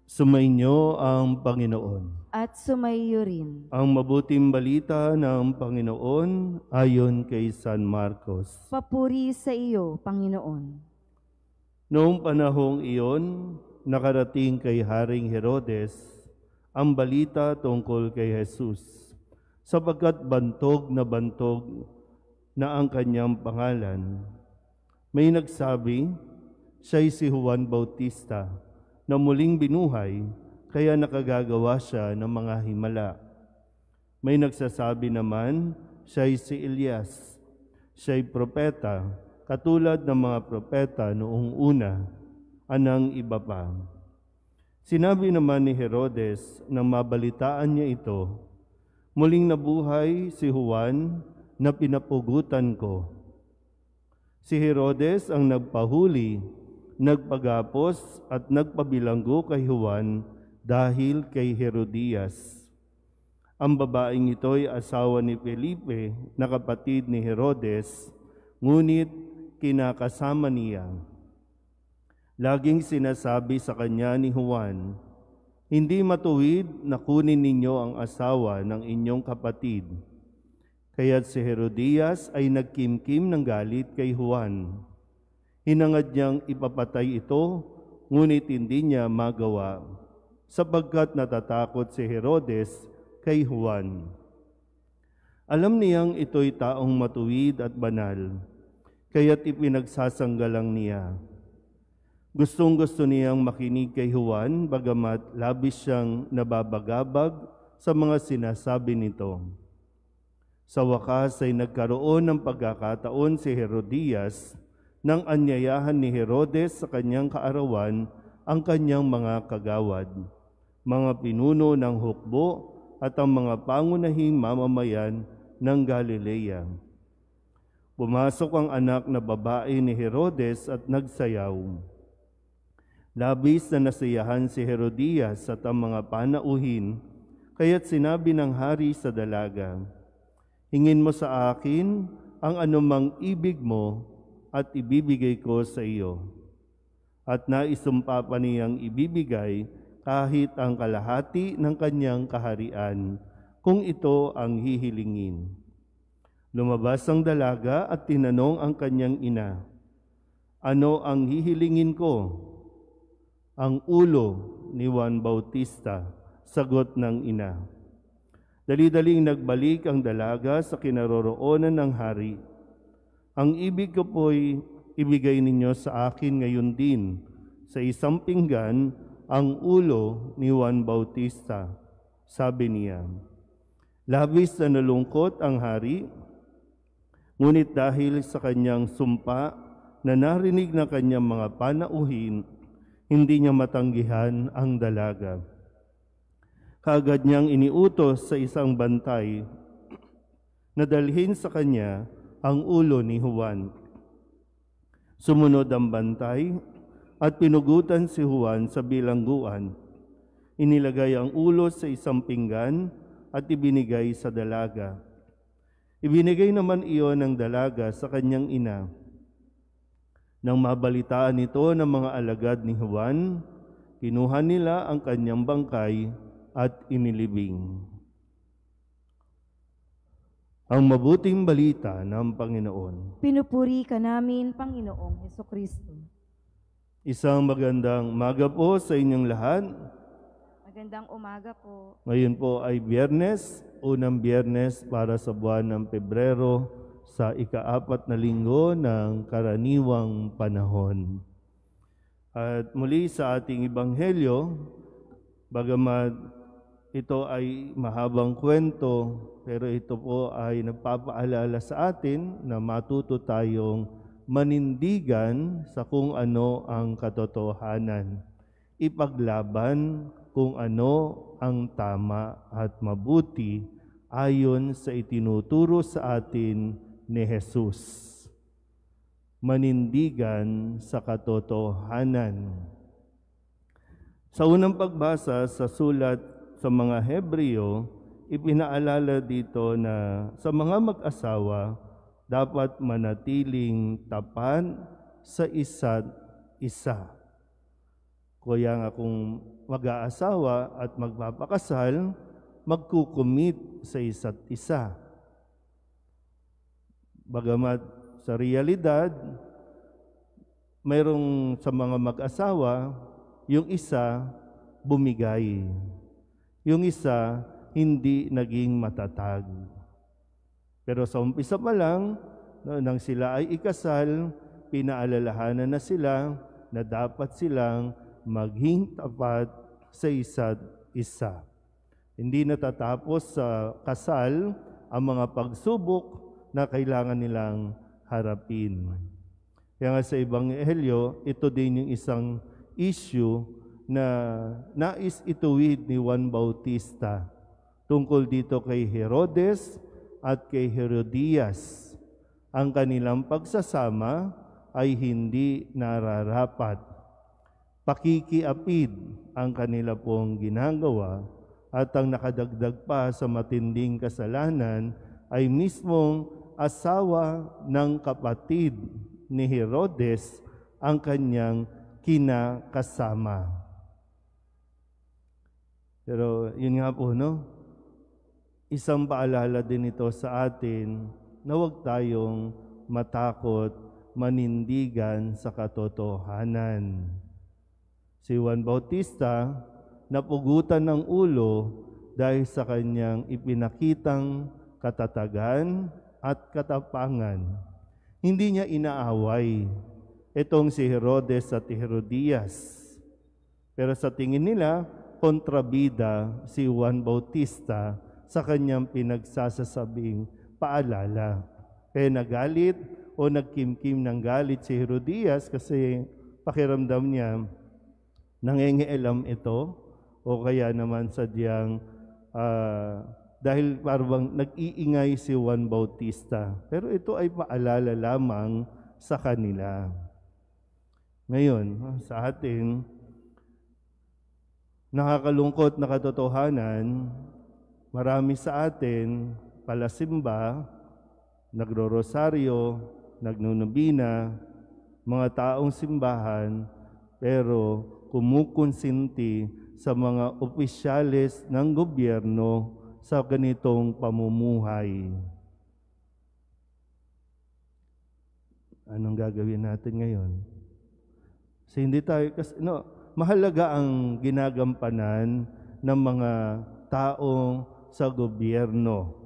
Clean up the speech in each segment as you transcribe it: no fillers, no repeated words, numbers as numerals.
Sumainyo ang Panginoon. At sumaiyo rin. Ang mabuting balita ng Panginoon ayon kay San Marcos. Papuri sa iyo, Panginoon. Noong panahong iyon, nakarating kay Haring Herodes ang balita tungkol kay Jesus, sapagkat bantog na ang kanyang pangalan. May nagsabi, siya'y si Juan Bautista, na muling binuhay, kaya nakagagawa siya ng mga himala. May nagsasabi naman, siya'y si Elias, siya'y propeta, katulad ng mga propeta noong una, anang iba pa. Sinabi naman ni Herodes nang mabalitaan niya ito, muling nabuhay si Juan na pinapugutan ko. Si Herodes ang nagpahuli, nagpagapos at nagpabilanggo kay Juan dahil kay Herodias. Ang babaeng ito'y asawa ni Felipe na kapatid ni Herodes, ngunit kinakasama niya. Laging sinasabi sa kanya ni Juan, hindi matuwid na kunin ninyo ang asawa ng inyong kapatid. Kaya't si Herodias ay nagkimkim ng galit kay Juan. Hinangad niyang ipapatay ito, ngunit hindi niya magawa, sapagkat natatakot si Herodes kay Juan. Alam niyang ito'y taong matuwid at banal, kaya't ipinagsasanggalang niya. Gustong-gusto niyang makinig kay Juan, bagamat labis siyang nababagabag sa mga sinasabi nito. Sa wakas ay nagkaroon ng pagkakataon si Herodias nang anyayahan ni Herodes sa kanyang kaarawan ang kanyang mga kagawad, mga pinuno ng hukbo at ang mga pangunahing mamamayan ng Galilea. Pumasok ang anak na babae ni Herodes at nagsayaw. Labis na nasiyahan si Herodias at ang mga panauhin, kaya't sinabi ng hari sa dalaga, hingin mo sa akin ang anumang ibig mo at ibibigay ko sa iyo. At naisumpa pa niyang ibibigay kahit ang kalahati ng kanyang kaharian, kung ito ang hihilingin. Lumabas ang dalaga at tinanong ang kanyang ina, ano ang hihilingin ko? Ang ulo ni Juan Bautista, sagot ng ina. Dali-daling nagbalik ang dalaga sa kinaroroonan ng hari. Ang ibig ko po'y ibigay ninyo sa akin ngayon din, sa isang pinggan, ang ulo ni Juan Bautista, sabi niya. Labis na nalungkot ang hari, ngunit dahil sa kanyang sumpa na narinig ng kanyang mga panauhin, hindi niya matanggihan ang dalaga. Kaagad niyang iniutos sa isang bantay na dalhin sa kanya ang ulo ni Juan. Sumunod ang bantay at pinugutan si Juan sa bilangguan. Inilagay ang ulo sa isang pinggan at ibinigay sa dalaga. Ibinigay naman iyon ng dalaga sa kanyang ina. Nang mabalitaan ito ng mga alagad ni Juan, kinuha nila ang kanyang bangkay at inilibing. Ang mabuting balita ng Panginoon. Pinupuri ka namin, Panginoong Hesukristo. Isang magandang umaga po sa inyong lahat. Magandang umaga po. Ngayon po ay Biyernes, unang Biyernes para sa buwan ng Pebrero sa ika-4 na linggo ng karaniwang panahon. At muli sa ating Ebanghelyo, bagamat ito ay mahabang kwento, pero ito po ay nagpapaalala sa atin na matuto tayong manindigan sa kung ano ang katotohanan. Ipaglaban kung ano ang tama at mabuti ayon sa itinuturo sa atin ni Jesus. Manindigan sa katotohanan. Sa unang pagbasa sa sulat sa mga Hebreo, ipinaalala dito na sa mga mag-asawa, dapat manatiling tapat sa isa't isa. Kaya nga kung mag-aasawa at magpapakasal, magkukumit sa isa't isa. Bagamat sa realidad, mayroong sa mga mag-asawa, yung isa bumigay. Yung isa hindi naging matatag. Pero sa umpisa pa lang, nang sila ay ikasal, pinaalalahanan na sila na dapat silang maging tapat sa isa't isa. Hindi natatapos sa kasal ang mga pagsubok na kailangan nilang harapin. Kaya nga sa Ebanghelyo, ito din yung isang issue na nais ituwid ni Juan Bautista tungkol dito kay Herodes at kay Herodias. Ang kanilang pagsasama ay hindi nararapat. Pakikiapid ang kanila pong ginagawa at ang nakadagdag pa sa matinding kasalanan ay mismong asawa ng kapatid ni Herodes ang kanyang kinakasama. Pero yun nga po, no? Isang paalala din ito sa atin na huwag tayong matakot, manindigan sa katotohanan. Si Juan Bautista napugutan ng ulo dahil sa kanyang ipinakitang katatagan at katapangan. Hindi niya inaaway itong si Herodes at Herodias. Pero sa tingin nila, kontrabida si Juan Bautista sa kanyang pinagsasasabing paalala. Kaya nagalit o nagkimkim ng galit si Herodias kasi pakiramdam niya nangingialam ito o kaya naman sadyang dahil parang nag-iingay si Juan Bautista. Pero ito ay paalala lamang sa kanila. Ngayon, sa atin, nakakalungkot na katotohanan, marami sa atin palasimba, nagro-rosaryo, nagnunubina, mga taong simbahan, pero kumukonsinti sa mga opisyales ng gobyerno sa ganitong pamumuhay. Anong gagawin natin ngayon? Kasi hindi tayo, mahalaga ang ginagampanan ng mga taong sa gobyerno.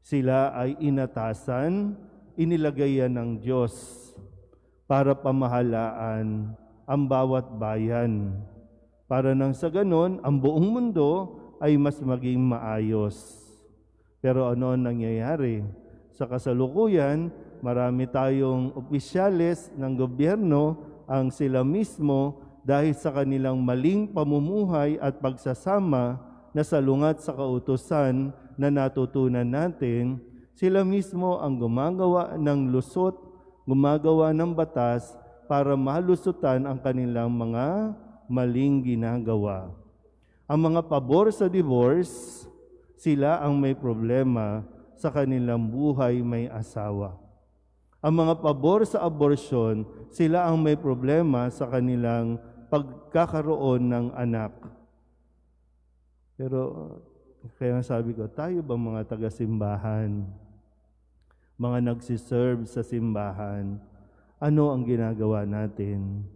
Sila ay inatasan, inilagayan ng Diyos para pamahalaan ang bawat bayan. Para nang sa ganon, ang buong mundo ay mas maging maayos. Pero ano ang nangyayari? Sa kasalukuyan, marami tayong opisyales ng gobyerno ang sila mismo dahil sa kanilang maling pamumuhay at pagsasama na salungat sa kautusan na natutunan natin, sila mismo ang gumagawa ng lusot, gumagawa ng batas para malusutan ang kanilang mga maling ginagawa. Ang mga pabor sa divorce, sila ang may problema sa kanilang buhay may asawa. Ang mga pabor sa abortion, sila ang may problema sa kanilang pagkakaroon ng anak. Pero kaya sabi ko, tayo ba mga taga-simbahan, mga nagsiserve sa simbahan, ano ang ginagawa natin?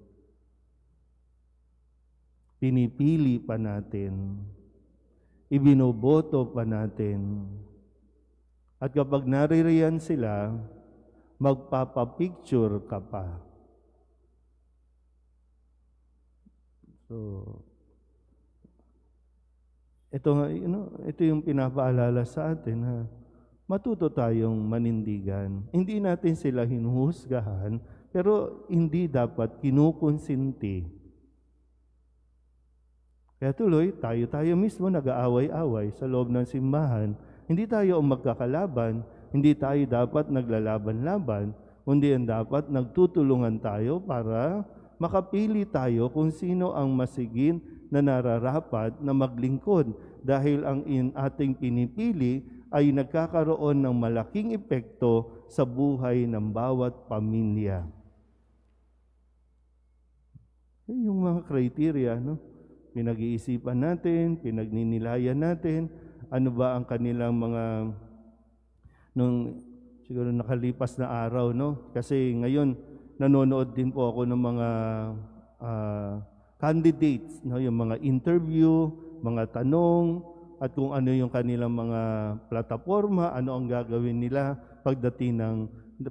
Pinipili pa natin, ibinoboto pa natin. At kapag naririyan sila, magpapapicture ka pa. So, ito yung pinapaalala sa atin, ha? Matuto tayong manindigan. Hindi natin sila hinuhusgahan, pero hindi dapat kinukonsinti. Kaya tuloy, tayo mismo nag-aaway-away sa loob ng simbahan. Hindi tayo ang magkakalaban, hindi tayo dapat naglalaban-laban, kundi ang dapat nagtutulungan tayo para makapili tayo kung sino ang masigin na nararapat na maglingkod dahil ang ating pinipili ay nagkakaroon ng malaking epekto sa buhay ng bawat pamilya. Yung mga criteria, no? pinag-iisipan natin, pinagninilayan natin, ano ba ang kanilang mga, nung siguro nakalipas na araw, no? Kasi ngayon, nanonood din po ako ng mga candidates, no? Yung mga interview, mga tanong, at kung ano yung kanilang mga plataforma, ano ang gagawin nila pagdating ng,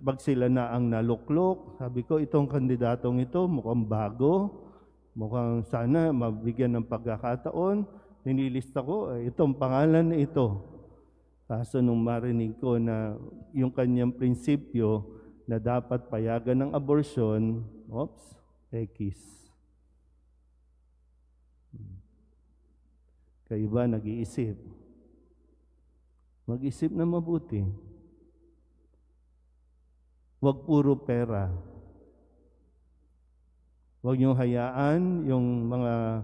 pag sila na ang naluklok. Sabi ko, itong kandidatong ito mukhang bago, mukhang sana mabigyan ng pagkakataon. Nililista ko, itong pangalan na ito. Kaso nung marinig ko na yung kanyang prinsipyo na dapat payagan ng abortion, X. Kayo ba nag-iisip? Mag-isip na mabuti. Huwag puro pera. Huwag niyong hayaan yung mga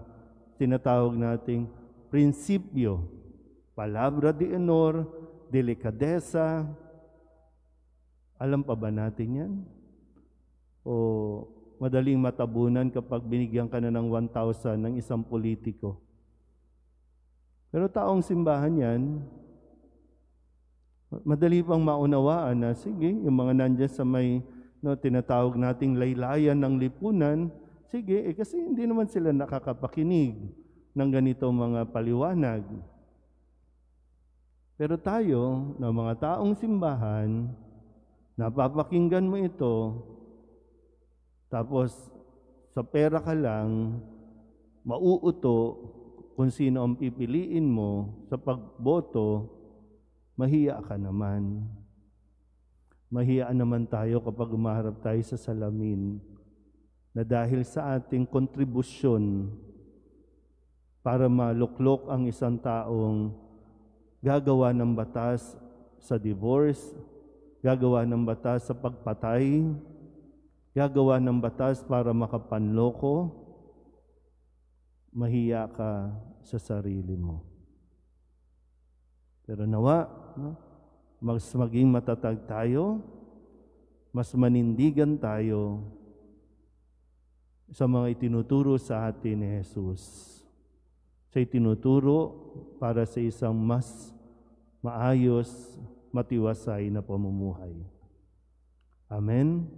tinatawag nating prinsipyo, palabra de honor, delikadesa. Alam pa ba natin yan? O madaling matabunan kapag binigyan ka na ng 1,000 ng isang politiko? Pero taong simbahan yan, madali pang maunawaan na, sige, yung mga nandyan sa may tinatawag nating laylayan ng lipunan, sige, kasi hindi naman sila nakakapakinig ng ganito mga paliwanag. Pero tayo, na mga taong simbahan, napapakinggan mo ito, tapos sa pera ka lang, mauuto kung sino ang pipiliin mo sa pagboto, mahiya ka naman. Mahiyaan naman tayo kapag umaharap tayo sa salamin na dahil sa ating kontribusyon para maluklok ang isang taong gagawa ng batas sa divorce, gagawa ng batas sa pagpatay, gagawa ng batas para makapanloko, mahiya ka sa sarili mo. Pero nawa, mas maging matatag tayo, mas manindigan tayo sa mga itinuturo sa atin ni Jesus. Sa itinuturo para sa isang mas maayos, matiwasay na pamumuhay. Amen.